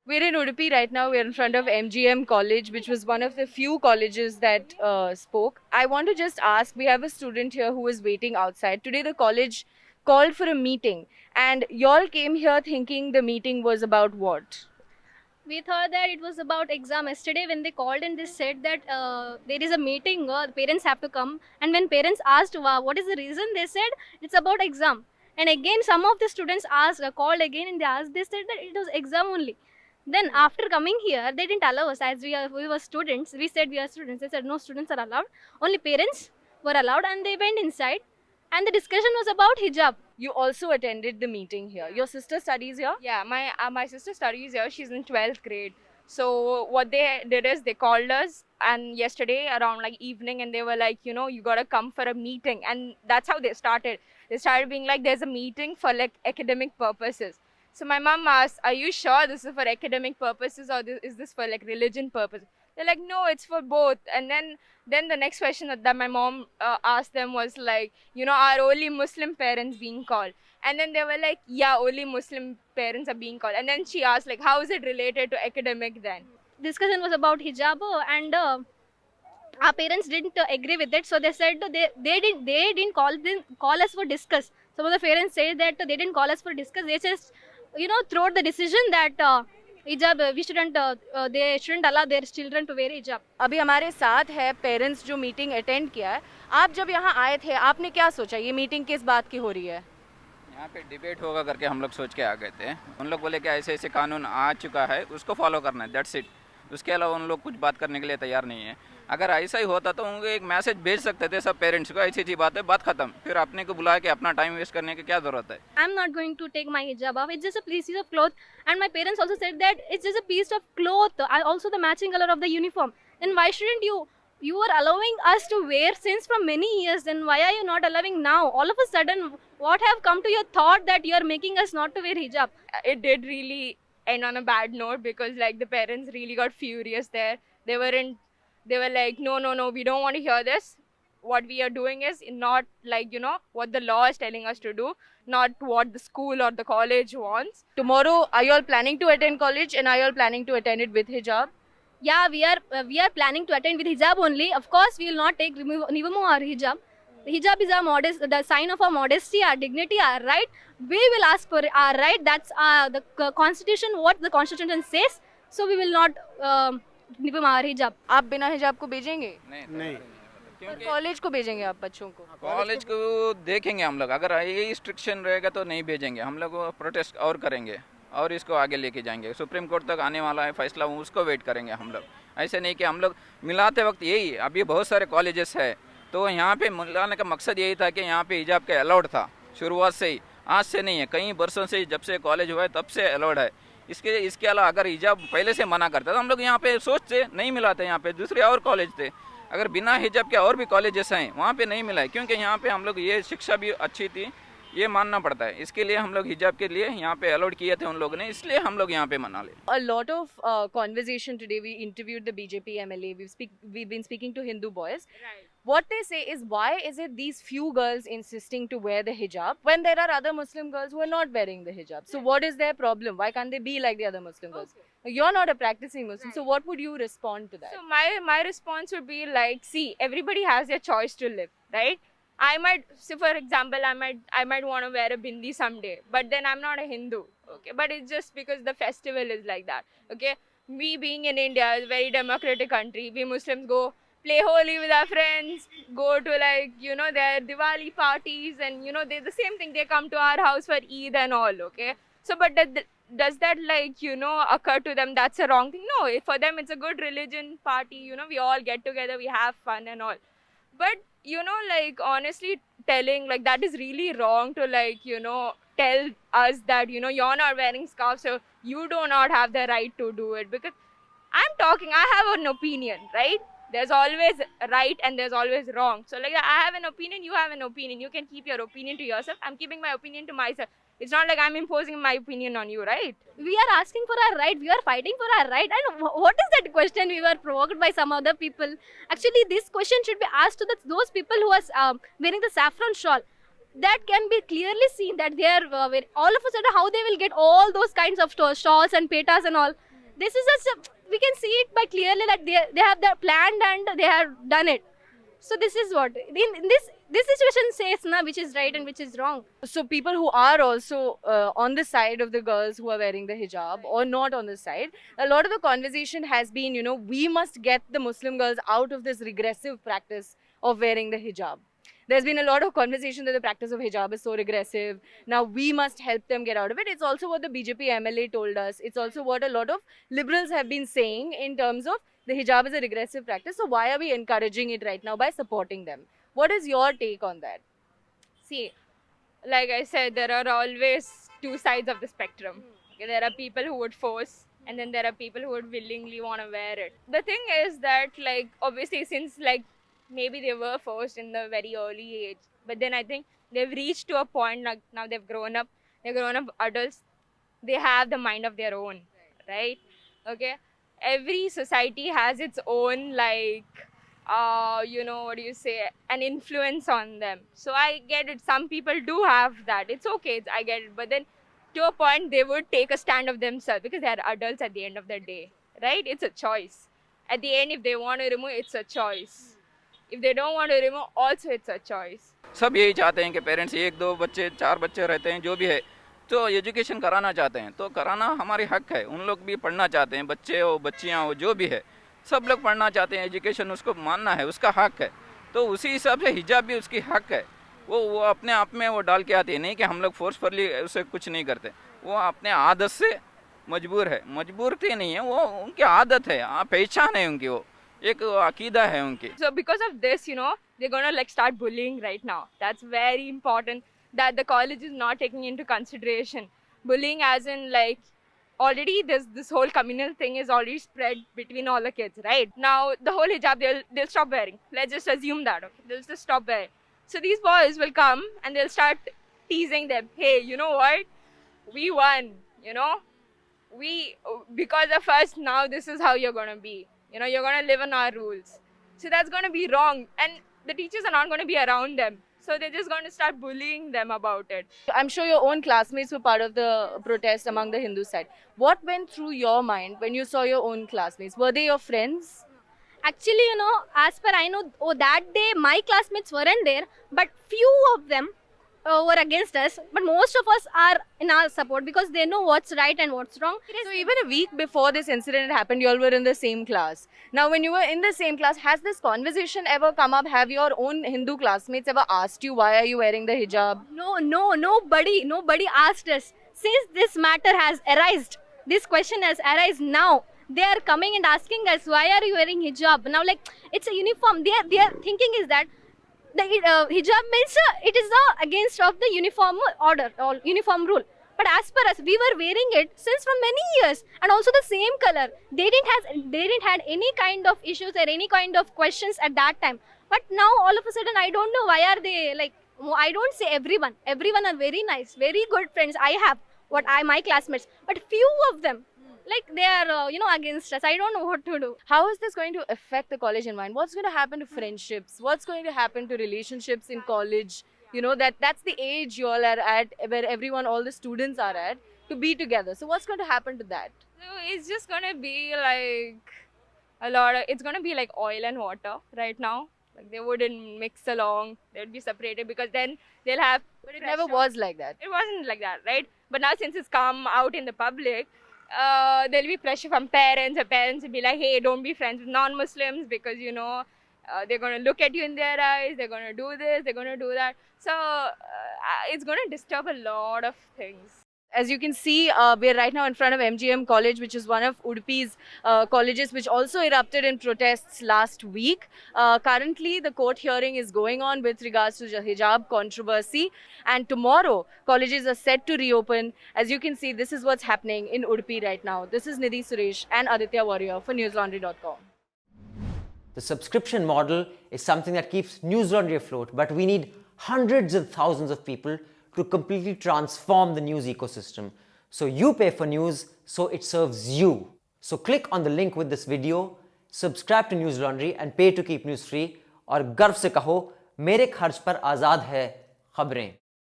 We're in Udupi right now. We're in front of MGM College, which was one of the few colleges that spoke. I want to just ask, we have a student here who is waiting outside. Today the college called for a meeting and y'all came here thinking the meeting was about what? We thought that it was about exam. Yesterday when they called and they said that there is a meeting, parents have to come. And when parents asked what is the reason, they said it's about exam. And again, some of the students asked, called again and they said that it was exam only. Then after coming here, they didn't allow us as we were students. We said we are students. They said no students are allowed. Only parents were allowed, and they went inside. And the discussion was about hijab. You also attended the meeting here. Your sister studies here? Yeah, my sister studies here. She's in 12th grade. So what they did is they called us and yesterday around like evening and they were like, you gotta come for a meeting, and that's how they started. They started being like, there's a meeting for like academic purposes. So my mom asked, are you sure this is for academic purposes or is this for like religion purposes? They're like, no, it's for both. And then the next question that my mom asked them was like, are only Muslim parents being called? And then they were like, yeah, only Muslim parents are being called. And then she asked like, how is it related to academic then? Discussion was about hijab, and our parents didn't agree with it, so they said they didn't call us for discuss. Some of the parents said that they didn't call us for discuss. They just throw the decision that hijab we shouldn't they shouldn't allow their children to wear hijab. अभी हमारे साथ है parents जो meeting attend किया है. आप जब यहाँ आए थे आपने क्या सोचा ये मीटिंग किस बात की हो रही है? यहाँ पे डिबेट होगा करके हम लोग सोच के आ गए थे. उन लोग बोले कि ऐसे ऐसे कानून आ चुका है, उसको फॉलो करना है, दैट्स इट. उसके अलावा उन लोग कुछ बात करने के लिए तैयार नहीं है. अगर ऐसा ही होता तो उनको एक मैसेज भेज सकते थे सब पेरेंट्स को, ऐसी ऐसी बात है, बात खत्म. फिर अपने को बुला के अपना टाइम वेस्ट करने की क्या ज़रूरत है? I'm not going to take my hijab off. It's just a piece of cloth. And my parents also said that it's just a piece of cloth. Also the matching color of the uniform. Then why shouldn't you? You were allowing us to wear since from many years. Then why are you not allowing now? All of a sudden, what have come to your thought that you are making us not to wear hijab? It did really end on a bad note because like the parents really got furious there. They were like, no, we don't want to hear this. What we are doing is not like, what the law is telling us to do, not what the school or the college wants. Tomorrow are you all planning to attend college and are you all planning to attend it with hijab? Yeah, we are planning to attend with hijab only. Of course, we will not remove our hijab. Hijab is the sign of our modesty, our dignity, our right. We will ask for our right. That's the constitution, what the constitution says. So we will not remove our hijab. आप बिना हिजाब को भेजेंगे? नहीं. और college को भेजेंगे आप बच्चों को? कॉलेज को देखेंगे हम लोग. अगर यही स्ट्रिक्शन रहेगा तो नहीं भेजेंगे. हम लोग प्रोटेस्ट और करेंगे और इसको आगे लेके जाएंगे. सुप्रीम कोर्ट तक आने वाला है फैसला, उसको वेट करेंगे हम लोग. ऐसे नहीं कि हम लोग मिलाते वक्त यही, अभी बहुत सारे कॉलेजेस है तो यहाँ पे मिलाने का मकसद यही था कि यहाँ पे हिजाब का अलाउड था शुरुआत से ही, आज से नहीं है, कई वर्षों से जब से कॉलेज हुआ है तब से अलाउड है. इसके अलावा अगर हिजाब पहले से मना करता तो हम लोग यहाँ पे सोचते नहीं मिलाते. यहाँ पे दूसरे और कॉलेज थे, अगर बिना हिजाब के और भी कॉलेजेस हैं वहाँ पे नहीं मिला है, क्योंकि यहाँ पे हम लोग ये शिक्षा भी अच्छी थी, ये मानना पड़ता है. इसके लिए हम लोग हिजाब के लिए यहाँ पे अलाउड किए थे उन लोगों ने, इसलिए हम लोग यहाँ पे मना ले. A lot of conversation today. We interviewed the BJP MLA. We've been speaking to Hindu boys. Right. What they say is, why is it these few girls insisting to wear the hijab when there are other Muslim girls who are not wearing the hijab? So what is their problem? Why can't they be like the other Muslim girls? You're not a practicing Muslim, so what would you respond to that? So my response would be like, see, everybody has their choice to live, right? I might, so for example, I might want to wear a bindi someday, but then I'm not a Hindu, okay? But it's just because the festival is like that, okay? We being in India, is a very democratic country. We Muslims go play Holi with our friends, go to like, their Diwali parties, and they the same thing. They come to our house for Eid and all, okay? So, but does that like, occur to them? That's a wrong thing? No, for them it's a good religion party, we all get together, we have fun and all. But, like honestly telling, like that is really wrong to like, tell us that, you're not wearing scarves, so you do not have the right to do it. Because I have an opinion, right? There's always right and there's always wrong. So like I have an opinion, you have an opinion. You can keep your opinion to yourself. I'm keeping my opinion to myself. It's not like I'm imposing my opinion on you, right? We are asking for our right. We are fighting for our right. And what is that question? We were provoked by some other people. Actually, this question should be asked to those people who are wearing the saffron shawl. That can be clearly seen that they are all of a sudden how they will get all those kinds of shawls and petas and all. this is we can see it by clearly that they have that planned and they have done it. So this is what in this situation says na, which is right and which is wrong. So people who are also on the side of the girls who are wearing the hijab or not on the side, a lot of the conversation has been, you know, we must get the Muslim girls out of this regressive practice of wearing the hijab. There's been a lot of conversation that the practice of hijab is so regressive. Now we must help them get out of it. It's also what the BJP MLA told us. It's also what a lot of liberals have been saying in terms of the hijab is a regressive practice. So why are we encouraging it right now by supporting them? What is your take on that? See, like I said, there are always two sides of the spectrum. Okay, there are people who would force, and then there are people who would willingly want to wear it. The thing is that, like, obviously, since like maybe they were forced in the very early age, but then I think they've reached to a point, like now they're grown up adults, they have the mind of their own, right? Okay, every society has its own, like, you know, what do you say, an influence on them. So I get it, some people do have that, it's okay, I get it, but then to a point they would take a stand of themselves because they are adults at the end of the day, right? It's a choice. At the end, if they want to remove, it's a choice. If they don't want to remove, also it's a choice. सब यही चाहते हैं कि parents एक दो बच्चे चार बच्चे रहते हैं जो भी है तो एजुकेशन कराना चाहते हैं तो कराना हमारी हक है उन लोग भी पढ़ना चाहते हैं बच्चे हो बच्चियां हो जो भी है सब लोग पढ़ना चाहते हैं एजुकेशन उसको मानना है उसका हक है तो उसी हिसाब से हिजाब भी उसकी हक है वो अपने आप में वो डाल के आती है नहीं कि हम लोग फोर्सफुली उसे कुछ नहीं करते वो अपने आदत से मजबूरती नहीं है वो उनकी आदत है पहचान है उनकी वो एक अकीदा है उनकी. So because of this, you know, they're gonna like start bullying right now. That's very important that the college is not taking into consideration. Bullying as in like already this whole communal thing is already spread between all the kids, right? Now the whole hijab they'll stop wearing. Let's just assume that, okay? They'll just stop wearing. So these boys will come and they'll start teasing them. Hey, you know what? We won, you know? Because of us, now this is how you're gonna be. You know, you're going to live on our rules. So that's going to be wrong. And the teachers are not going to be around them. So they're just going to start bullying them about it. I'm sure your own classmates were part of the protest among the Hindu side. What went through your mind when you saw your own classmates? Were they your friends? Actually, you know, as per I know, that day my classmates weren't there, but few of them were against us, but most of us are in our support because they know what's right and what's wrong. So even a week before this incident happened, you all were in the same class. Now when you were in the same class, has this conversation ever come up? Have your own Hindu classmates ever asked you, why are you wearing the hijab? No, nobody asked us. Since this matter has arisen, this question has arisen now, they are coming and asking us, why are you wearing hijab? Now, like, it's a uniform. Their thinking is that the hijab means it is against of the uniform order or uniform rule. But as per us, we were wearing it since from many years and also the same color. They didn't had any kind of issues or any kind of questions at that time. But now all of a sudden, I don't know why are they like. I don't say everyone. Everyone are very nice, very good friends. I have my classmates, but few of them. Like they are, against us. I don't know what to do. How is this going to affect the college environment? What's going to happen to friendships? What's going to happen to relationships in college? You know, that's the age you all are at, where everyone, all the students are at, to be together. So what's going to happen to that? So it's just going to be like it's going to be like oil and water right now. Like they wouldn't mix along. They would be separated because then they'll have. But it never was like that. It wasn't like that, right? But now since it's come out in the public, there'll be pressure from parents. Parents will be like, hey, don't be friends with non-Muslims because, they're going to look at you in their eyes. They're going to do this. They're going to do that. So it's going to disturb a lot of things. As you can see, we're right now in front of MGM College, which is one of Udupi's colleges, which also erupted in protests last week. Currently, the court hearing is going on with regards to the hijab controversy. And tomorrow, colleges are set to reopen. As you can see, this is what's happening in Udupi right now. This is Nidhi Suresh and Aditya Warrior for newslaundry.com. The subscription model is something that keeps News Laundry afloat, but we need hundreds of thousands of people to completely transform the news ecosystem. So you pay for news, so it serves you. So click on the link with this video, subscribe to News Laundry and pay to keep news free और गर्व से कहो मेरे खर्च पर आज़ाद है खबरें.